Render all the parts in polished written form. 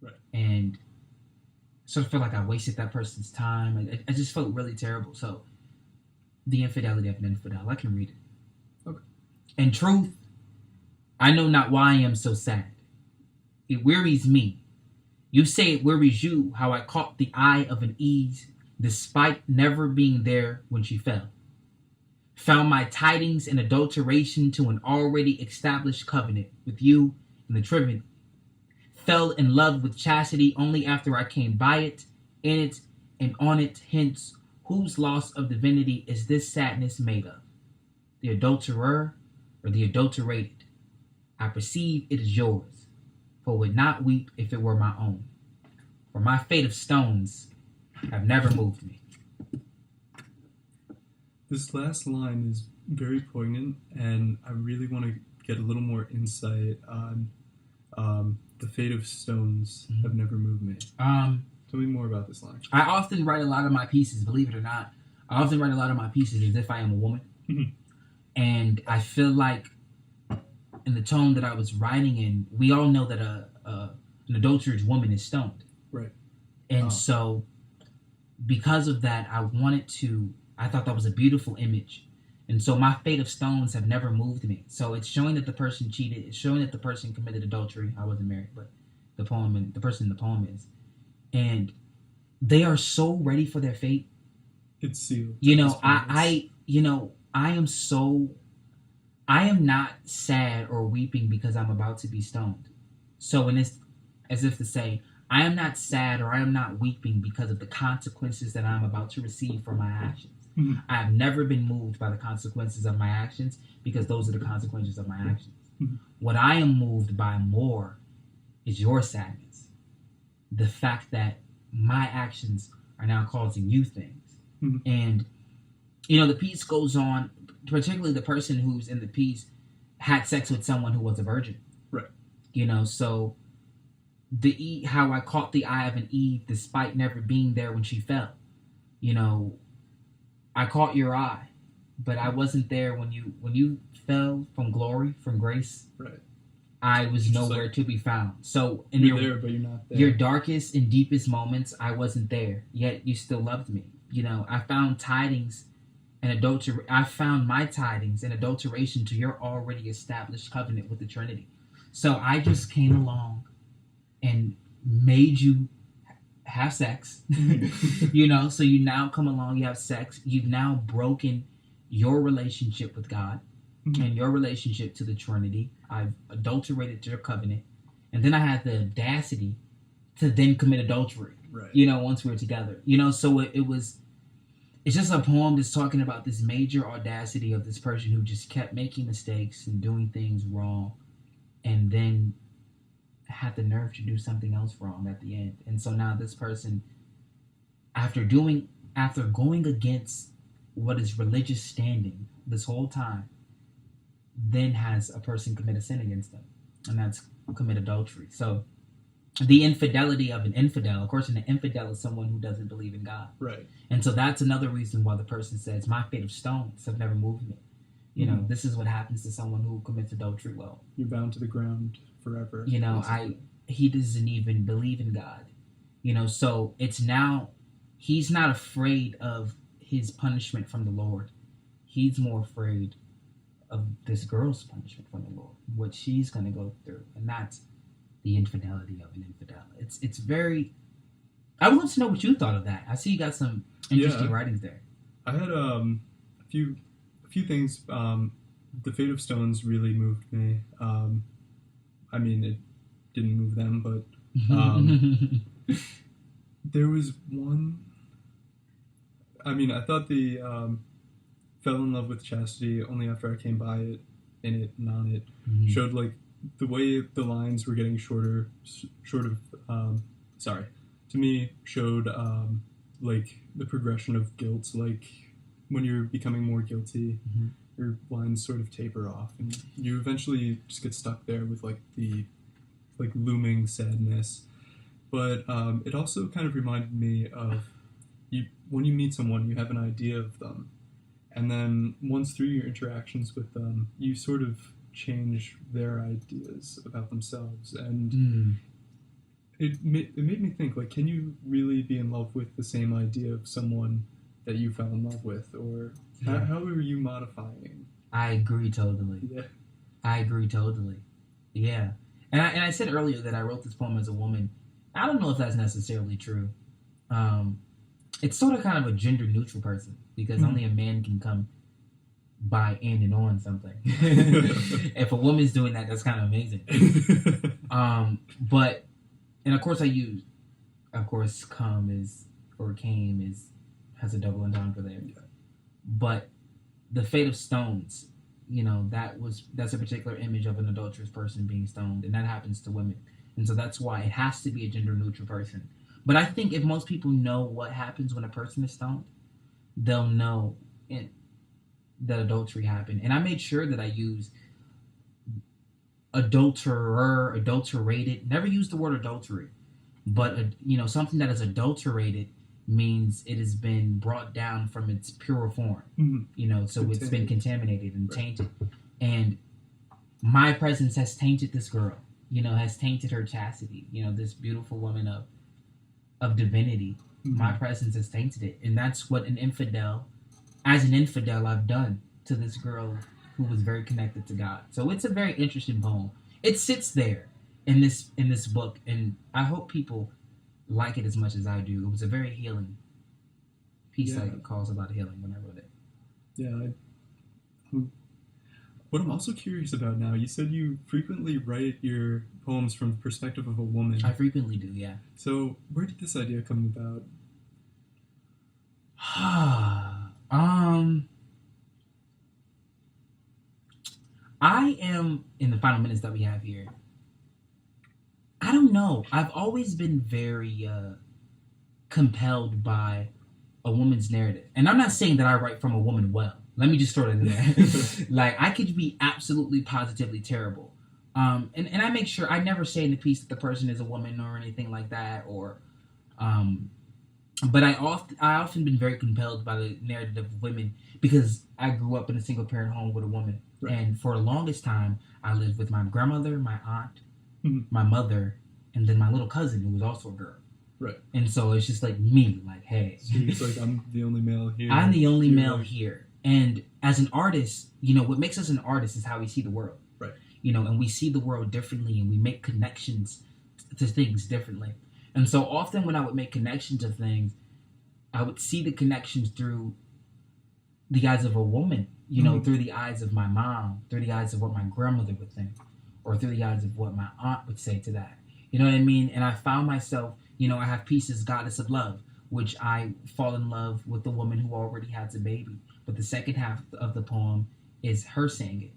Right. And sort of feel like I wasted that person's time. And I just felt really terrible. So, The Infidelity of an Infidel. I can read it. Okay. In truth, I know not why I am so sad. It wearies me. You say it wearies you how I caught the eye of an Eve despite never being there when she fell. Found my tidings in adulteration to an already established covenant with you in the Trinity. Fell in love with chastity only after I came by it, in it, and on it. Hence, whose loss of divinity is this sadness made of? The adulterer or the adulterated? I perceive it is yours, for would not weep if it were my own. For my fate of stones have never moved me. This last line is very poignant, and I really want to get a little more insight on the fate of stones have never moved me. Tell me more about this line. I often write a lot of my pieces, believe it or not. I often write a lot of my pieces as if I am a woman. And I feel like in the tone that I was writing in, we all know that an adulterous woman is stoned. Right. And so because of that, I thought that was a beautiful image. And so my fate of stones have never moved me. So it's showing that the person cheated. It's showing that the person committed adultery. I wasn't married, but the person in the poem is. And they are so ready for their fate. It's sealed. I am not sad or weeping because I'm about to be stoned. So when it's as if to say, I am not sad or I am not weeping because of the consequences that I'm about to receive for my actions. Mm-hmm. I have never been moved by the consequences of my actions because those are the consequences of my actions. Mm-hmm. What I am moved by more is your sadness. The fact that my actions are now causing you things. Mm-hmm. And, the piece goes on, particularly the person who's in the piece had sex with someone who was a virgin. Right. So how I caught the eye of an Eve despite never being there when she fell. I caught your eye, but I wasn't there when you fell from glory, from grace. Right. I was nowhere to be found. So in you're there, but you're not there. Your darkest and deepest moments, I wasn't there. Yet you still loved me. I found tidings and I found my tidings and adulteration to your already established covenant with the Trinity. So I just came along and made you have sex. So you now come along, you have sex. You've now broken your relationship with God and your relationship to the Trinity. I've adulterated your covenant. And then I had the audacity to then commit adultery. Right. Once we were together. So it's just a poem that's talking about this major audacity of this person who just kept making mistakes and doing things wrong and then had the nerve to do something else wrong at the end. And so now this person, after going against what is religious standing this whole time, then has a person commit a sin against them, and that's commit adultery. So the infidelity of an infidel, of course, an infidel is someone who doesn't believe in God. Right. And so that's another reason why the person says, my fate of stones have never moved me. This is what happens to someone who commits adultery. Well, you're bound to the ground forever. He doesn't even believe in God. So it's now, he's not afraid of his punishment from the Lord. He's more afraid of this girl's punishment from the Lord, what she's going to go through. And that's the infidelity of an infidel. It's very, I want to know what you thought of that. I see you got some interesting writings there. I had a few things. The Fate of Stones really moved me. It didn't move them, but there was one. I thought the fell in love with chastity only after I came by it, in it, and on it, showed like the way the lines were getting shorter, to me showed like the progression of guilt. Like when you're becoming more guilty, your lines sort of taper off, and you eventually just get stuck there with like the looming sadness. But it also kind of reminded me of when you meet someone, you have an idea of them, and then once through your interactions with them, you sort of change their ideas about themselves, and it made me think, like, can you really be in love with the same idea of someone that you fell in love with, or Yeah. how are you modifying? I agree totally. Yeah. I agree totally. Yeah. And I said earlier that I wrote this poem as a woman. I don't know if that's necessarily true. Um, it's sort of kind of a gender neutral person because Mhm. only a man can come by and on something. If a woman's doing that, that's kind of amazing. But and of course I use, of course, come is or came is has a double entendre there. Yeah. But the fate of stones, that's a particular image of an adulterous person being stoned, and that happens to women, and so that's why it has to be a gender neutral person. But I think if most people know what happens when a person is stoned, they'll know that adultery happened. And I made sure that I use adulterer, adulterated. Never use the word adultery, but something that is adulterated means it has been brought down from its pure form. So it's been contaminated and tainted. And my presence has tainted this girl. Has tainted her chastity. This beautiful woman of divinity. My presence has tainted it, and that's what as an infidel, I've done to this girl who was very connected to God. So it's a very interesting poem. It sits there in this book, and I hope people like it as much as I do. It was a very healing piece that calls about healing when I wrote it. Yeah. What I'm also curious about now, you said you frequently write your poems from the perspective of a woman. I frequently do, yeah. So where did this idea come about? I am, in the final minutes that we have here, I don't know. I've always been very compelled by a woman's narrative. And I'm not saying that I write from a woman well. Let me just throw that in there. Like, I could be absolutely, positively terrible. And I make sure I never say in the piece that the person is a woman or anything like that. But I often been very compelled by the narrative of women because I grew up in a single parent home with a woman. Right. And for the longest time, I lived with my grandmother, my aunt, my mother, and then my little cousin who was also a girl. Right. And so it's just like me, like, hey. So it's like, I'm the only male here. I'm the only male here. And as an artist, what makes us an artist is how we see the world. Right. And we see the world differently and we make connections to things differently. And so often when I would make connections to things, I would see the connections through the eyes of a woman, through the eyes of my mom, through the eyes of what my grandmother would think, or through the eyes of what my aunt would say to that. You know what I mean? And I found myself, I have pieces, Goddess of Love, which I fall in love with the woman who already has a baby. But the second half of the poem is her saying it.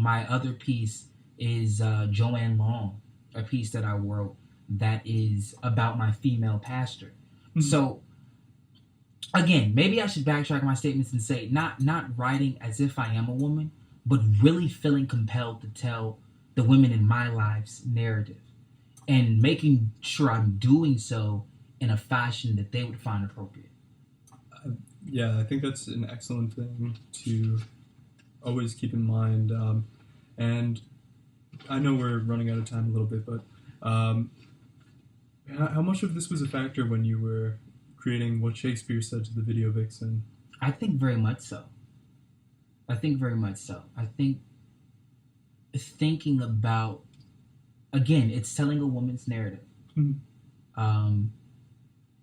My other piece is Joanne Long, a piece that I wrote that is about my female pastor. So, again, maybe I should backtrack my statements and say not writing as if I am a woman, but really feeling compelled to tell the women in my life's narrative and making sure I'm doing so in a fashion that they would find appropriate. Yeah, I think that's an excellent thing to always keep in mind. And I know we're running out of time a little bit, but how much of this was a factor when you were creating What Shakespeare Said to the Video Vixen? I think very much so. I think thinking about, again, it's telling a woman's narrative.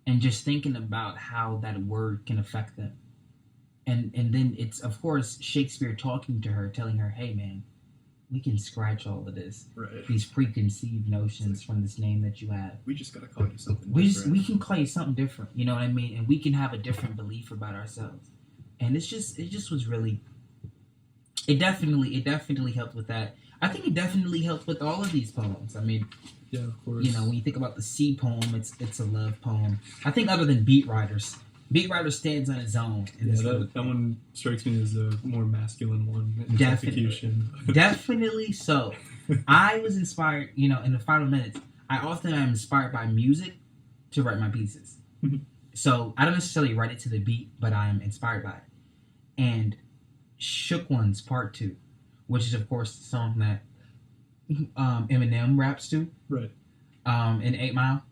And just thinking about how that word can affect them. And then it's, of course, Shakespeare talking to her, telling her, hey, man, we can scratch all of this. Right. These preconceived notions from this name that you have. We just got to call you something different. We can call you something different, you know what I mean? And we can have a different belief about ourselves. And it just was really, it definitely helped with that. I think it definitely helped with all of these poems. I mean, yeah, of course. When you think about the Sea poem, it's a love poem. I think other than Beat Riders stands on its own. That one strikes me as a more masculine one in execution. Definitely so. I was inspired, in the final minutes, I often am inspired by music to write my pieces. So I don't necessarily write it to the beat, but I am inspired by it. And Shook Ones Part 2, which is, of course, the song that Eminem raps to. Right. In 8 Mile.